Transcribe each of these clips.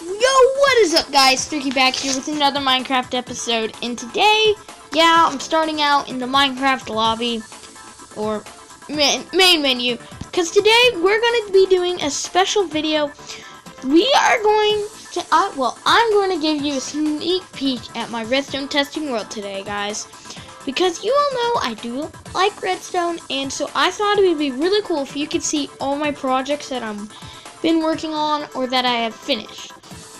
Yo, what is up, guys? Tricky back here with another Minecraft episode, and today, I'm starting out in the Minecraft lobby, or main menu, because today we're going to be doing a special video. We are going to, I'm going to give you a sneak peek at my Redstone testing world today, guys, because you all know I do like Redstone, and so I thought it would be really cool if you could see all my projects that I'm been working on or that I have finished.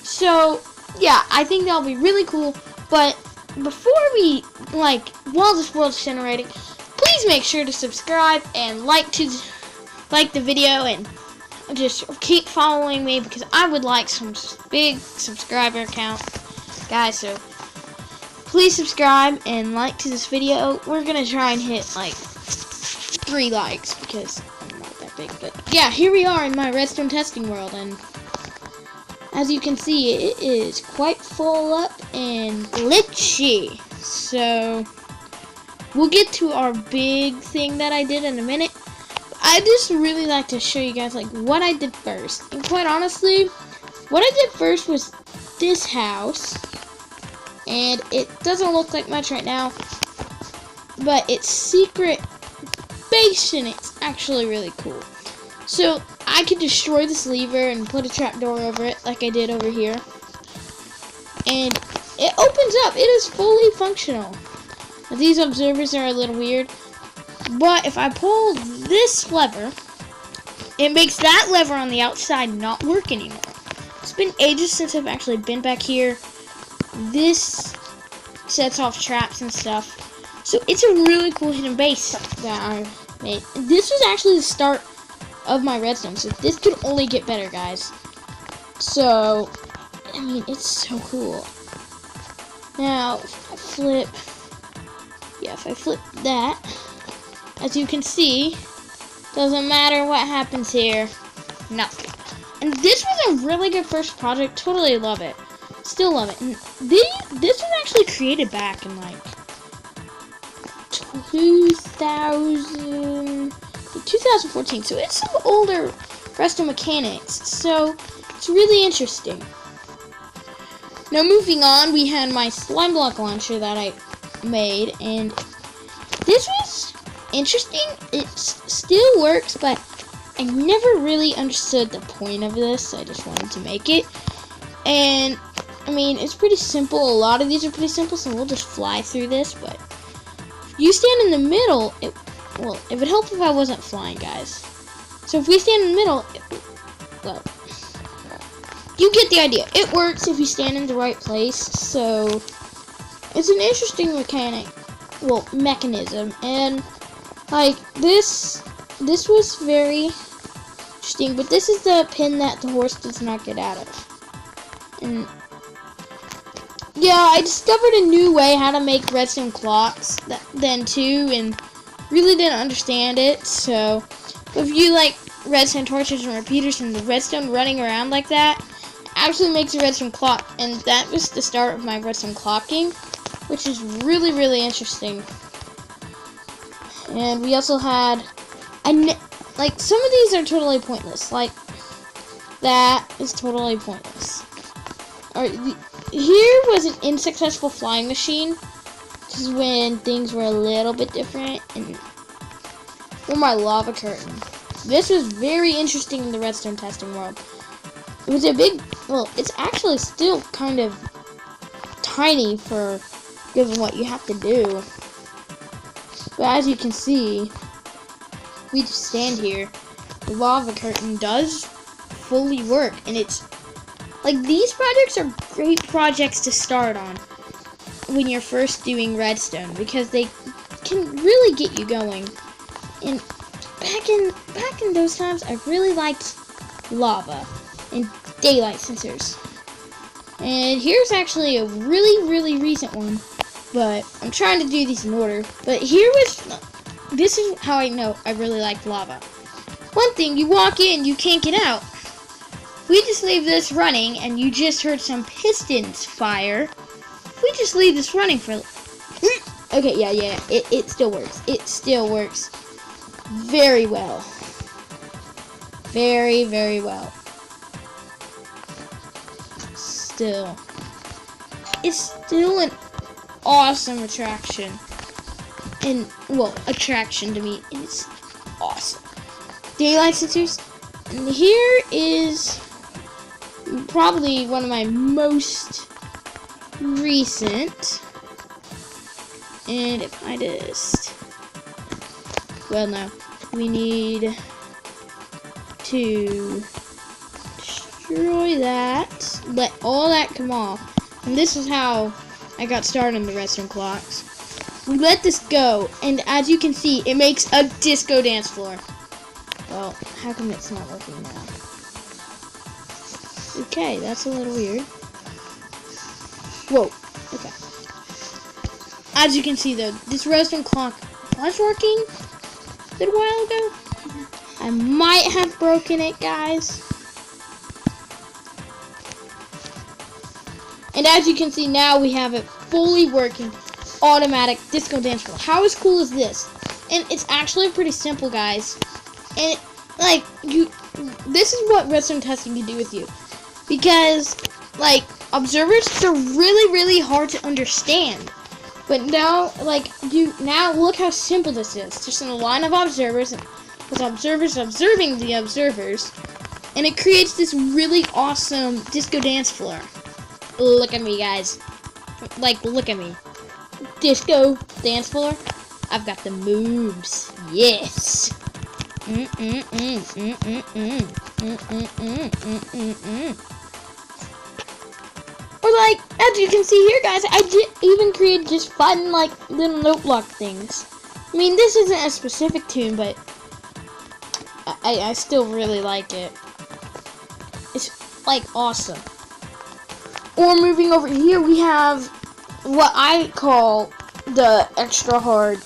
So yeah, I think that'll be really cool. But before we while this world's generating, please make sure to subscribe and like the video, and just keep following me because I would like some big subscriber count, guys. So please subscribe and like to this video. We're gonna try and hit like 3 likes because I'm not that big. But yeah, here we are in my Redstone testing world, and as you can see, it is quite full up and glitchy. So we'll get to our big thing that I did in a minute. I just really like to show you guys what I did first. And quite honestly, what I did first was this house. And it doesn't look like much right now, but its secret base in it's actually really cool. So I could destroy this lever and put a trapdoor over it like I did over here. And it opens up. It is fully functional. Now, these observers are a little weird, but if I pull this lever, it makes that lever on the outside not work anymore. It's been ages since I've actually been back here. This sets off traps and stuff. So it's a really cool hidden base that I made. This was actually the start of my redstone, so this could only get better, guys. So I mean, it's so cool. Now if I flip that, as you can see, doesn't matter what happens here, nothing. And this was a really good first project. Totally love it, still love it. And this was actually created back in 2014, so it's some older Redstone mechanics, so it's really interesting. Now moving on, we had my slime block launcher that I made, and this was interesting. It still works, but I never really understood the point of this. I just wanted to make it, and I mean, it's pretty simple. A lot of these are pretty simple, so we'll just fly through this. But if you stand in the middle, it would help if I wasn't flying, guys. So if we stand in the middle, you get the idea. It works if you stand in the right place. So it's an interesting mechanism, and this was very interesting. But this is the pin that the horse does not get out of, and yeah, I discovered a new way how to make redstone clocks then too, and really didn't understand it. So if you like redstone torches and repeaters and the redstone running around like that, it actually makes a redstone clock, and that was the start of my redstone clocking, which is really, really interesting. And we also had some of these are totally pointless. Like that is totally pointless. Alright, here was an unsuccessful flying machine. This is when things were a little bit different. And my lava curtain. This was very interesting in the redstone testing world. It was a big, it's actually still kind of tiny for given what you have to do. But as you can see, we just stand here. The lava curtain does fully work, and it's these projects are great projects to start on when you're first doing redstone, because they can really get you going. And back in those times, I really liked lava and daylight sensors. And here's actually a really, really recent one, but I'm trying to do these in order. But this is how I know I really like lava. One thing, you walk in, you can't get out. We just leave this running, and you just heard some pistons fire. We just leave this running for... Okay, yeah, it still works. It still works very well. Very, very well. still, it's still an awesome attraction. And, well, attraction to me. It's awesome. Daylight sensors. And here is probably one of my most recent. And if I just, well, no, we need to destroy that, let all that come off. And this is how I got started on the redstone clocks. We let this go, and as you can see, it makes a disco dance floor. Well, how come it's not working now? Okay, that's a little weird. Whoa, okay. As you can see though, this redstone clock was working a little while ago. I might have broken it, guys. And as you can see now, we have it fully working, automatic disco dance floor. How is cool is this? And it's actually pretty simple, guys. And like this is what redstone testing can do with you, because like observers are really hard to understand. But now, now look how simple this is. Just in a line of observers, with observers observing the observers, and it creates this really awesome disco dance floor. Look at me, guys. Like, look at me. Disco dance floor. I've got the moves. Yes. Or like, as you can see here, guys, I did even create just fun, like, little note block things. I mean, this isn't a specific tune, but I still really like it. It's, like, awesome. Or moving over here, we have what I call the extra hard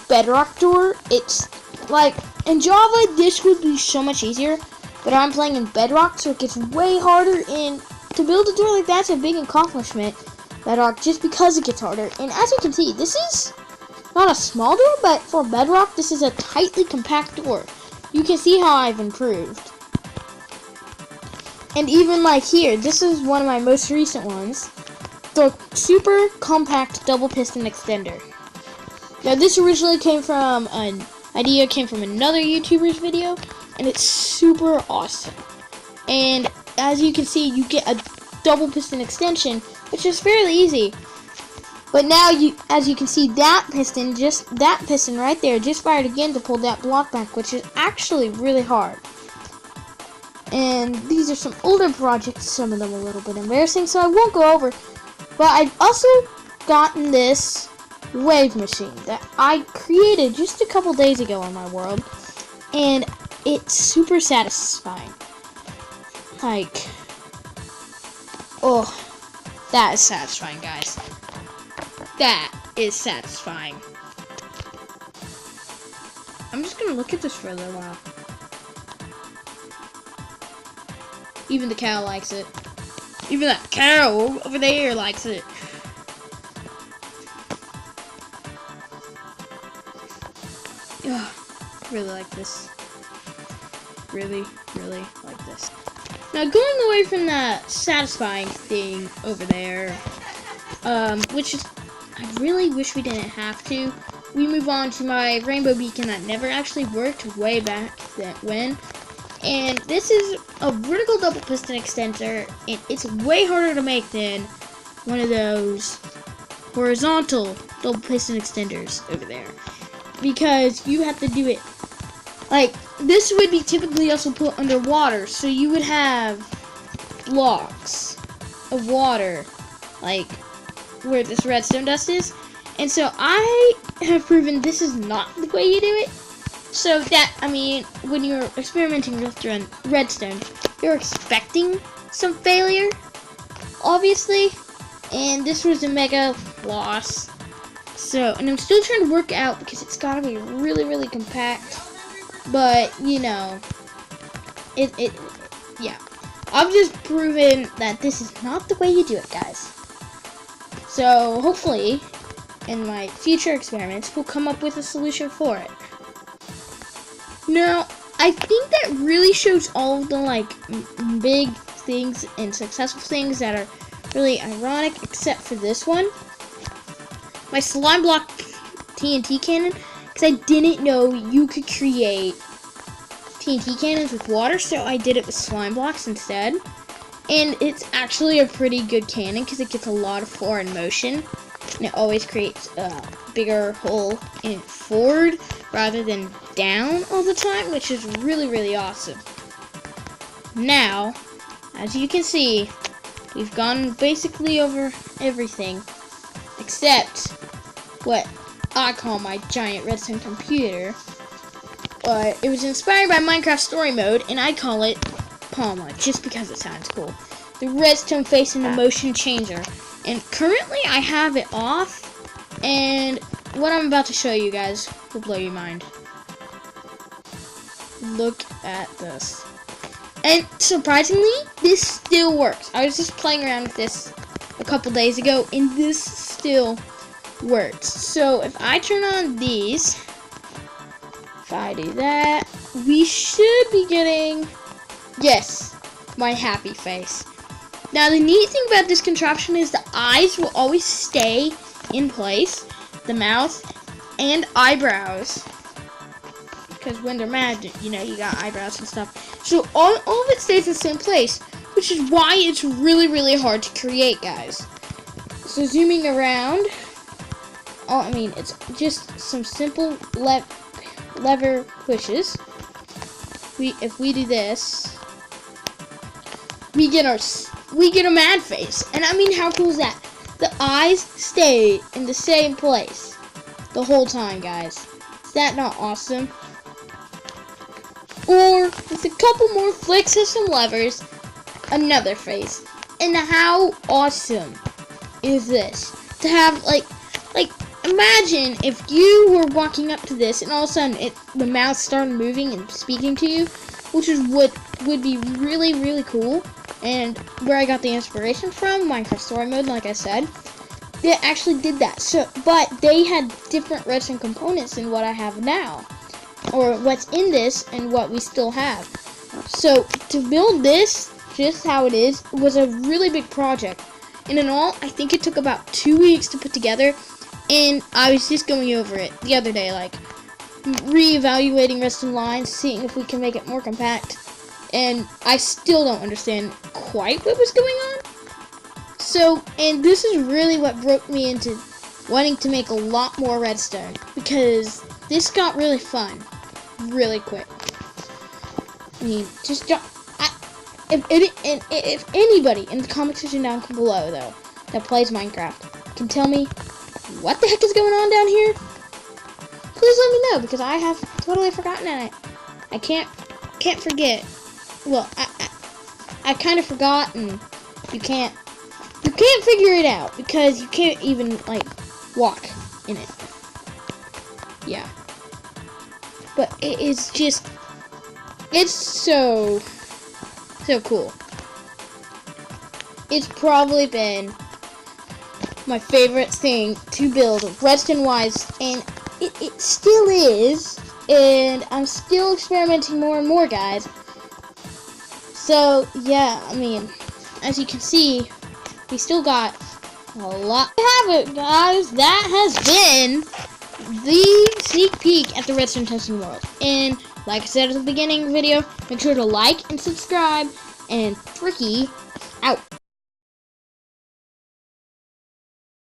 Bedrock door. It's, like, in Java, this would be so much easier, but I'm playing in Bedrock, so it gets way harder, and to build a door like that's a big accomplishment, Bedrock, just because it gets harder. And as you can see, this is not a small door, but for Bedrock, this is a tightly compact door. You can see how I've improved. And even like here, this is one of my most recent ones, the super compact double piston extender. Now this originally came from an idea, came from another YouTuber's video, and it's super awesome. And as you can see, you get a double piston extension, which is fairly easy. But now, as you can see, that piston right there, just fired again to pull that block back, which is actually really hard. And these are some older projects, some of them a little bit embarrassing, so I won't go over. But I've also gotten this wave machine that I created just a couple days ago on my world, and it's super satisfying. Like, oh, that is satisfying, guys. That is satisfying. I'm just gonna look at this for a little while. Even the cow likes it. Even that cow over there likes it. Ugh, really like this. Really like this. Now, going away from that satisfying thing over there, which is, I really wish we didn't have to, we move on to my rainbow beacon that never actually worked way back when. And this is a vertical double piston extender, and it's way harder to make than one of those horizontal double piston extenders over there, because you have to do it, like, this would be typically also put underwater, so you would have blocks of water, like where this redstone dust is. And so I have proven this is not the way you do it. So that, I mean, when you're experimenting with redstone, you're expecting some failure, obviously. And this was a mega loss. So, and I'm still trying to work out, because it's gotta be really compact. But, you know, yeah. I've just proven that this is not the way you do it, guys. So, hopefully, in my future experiments, we'll come up with a solution for it. Now, I think that really shows all of the, like, big things and successful things that are really ironic, except for this one. My slime block TNT cannon, because I didn't know you could create TNT cannons with water, so I did it with slime blocks instead. And it's actually a pretty good cannon because it gets a lot of forward motion, and it always creates a bigger hole in forward rather than down all the time, which is really, really awesome. Now, as you can see, we've gone basically over everything except what I call my giant redstone computer. But it was inspired by Minecraft Story Mode, and I call it Palma, just because it sounds cool. The redstone face and the motion changer. And currently I have it off, and what I'm about to show you guys will blow your mind. Look at this. And surprisingly, this still works. I was just playing around with this a couple days ago, and this still works. So if I turn on these, if I do that, we should be getting, yes, my happy face. Now the neat thing about this contraption is the eyes will always stay in place, the mouth and eyebrows, because when they're mad, you know, you got eyebrows and stuff. So all of it stays in the same place, which is why it's really, really hard to create, guys. So zooming around, I mean, it's just some simple lever pushes. If we do this, we get a mad face. And I mean, how cool is that? The eyes stay in the same place the whole time, guys. Is that not awesome? Or with a couple more flicks of some levers, another face. And how awesome is this? To have like imagine if you were walking up to this and all of a sudden the mouth started moving and speaking to you, which is what would be really, really cool. And where I got the inspiration from, Minecraft Story Mode, like I said, they actually did that. So, but they had different redstone components than what I have now, or what's in this and what we still have. So to build this, just how it is, was a really big project. And in all, I think it took about 2 weeks to put together. And I was just going over it the other day, like re-evaluating redstone lines, seeing if we can make it more compact. And I still don't understand quite what was going on. So, and this is really what broke me into wanting to make a lot more redstone, because this got really fun really quick. I mean, just if anybody in the comment section down below, though, that plays Minecraft can tell me what the heck is going on down here, please let me know, because I have totally forgotten it. I can't forget. Well, I kind of forgot, and you can't figure it out because you can't even like walk in it. Yeah, but it's so cool. It's probably been my favorite thing to build redstone wise, and it still is, and I'm still experimenting more and more, guys. So yeah, I mean, as you can see, we still got a lot. We have it, guys. That has been the sneak peek at the redstone testing world. And like I said at the beginning of the video, make sure to like and subscribe, and Tricky out.